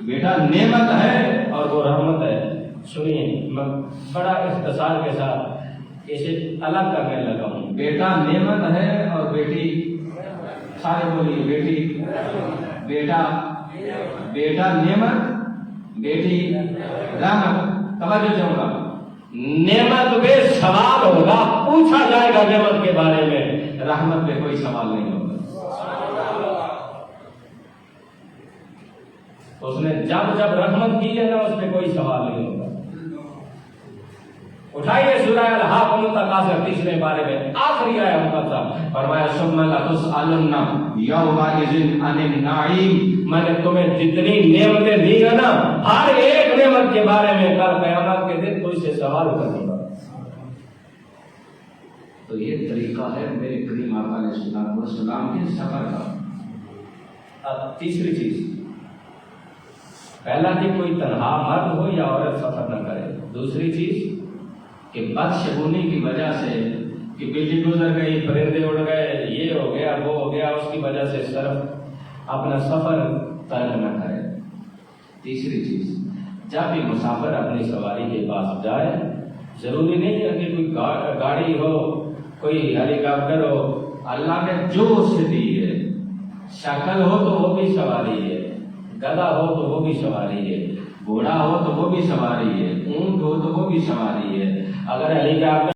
بیٹا نعمت ہے اور وہ رحمت ہے۔ سنیے، میں بڑا اختصار کے ساتھ اسے الگ کرنے لگا ہوں۔ بیٹا نعمت ہے اور بیٹی، سارے بولیے بیٹی، بیٹا نعمت، بیٹی رحمت۔ توجہ چاہوں گا، نعمت پہ سوال ہوگا، پوچھا جائے گا نعمت کے بارے میں، رحمت پہ کوئی سوال نہیں ہوگا۔ اس نے جب رحمت کی ہے نا، اس پہ کوئی سوال نہیں ہوگا۔ اٹھائیے سورہ الحاقم التکاثر تیسرے بارے میں آخری آیت مقدسہ، فرمایا ثم لتسألن یومئذ عن النعیم۔ میں نے تمہیں جتنی نعمتیں دی ہیں نا، ہر ایک نعمت کے بارے میں کل قیامت کے دن تجھ سے سوال کروں گا۔ تو یہ طریقہ ہے میرے کریم آقا علیہ الصلوۃ والسلام کے سفر کا۔ اب تیسری چیز، پہلا کہ کوئی تنہا مرد ہو یا عورت سفر نہ کرے۔ دوسری چیز کہ بدشگونی کی وجہ سے، کہ بجلی گزر گئی، پرندے اڑ گئے، یہ ہو گیا وہ ہو گیا، اس کی وجہ سے صرف اپنا سفر ترک نہ کرے۔ تیسری چیز، جب بھی مسافر اپنی سواری کے پاس جائے، ضروری نہیں ہے کہ کوئی گاڑی ہو، کوئی ہیلی کاپٹر ہو، اللہ نے جو اسے دی ہے، شکل ہو تو وہ بھی سواری ہے، گدھا ہو تو وہ بھی سواری ہے، گھوڑا ہو تو وہ بھی سواری ہے، اونٹ ہو تو وہ بھی سواری ہے۔ اگر ہیلی کاپٹر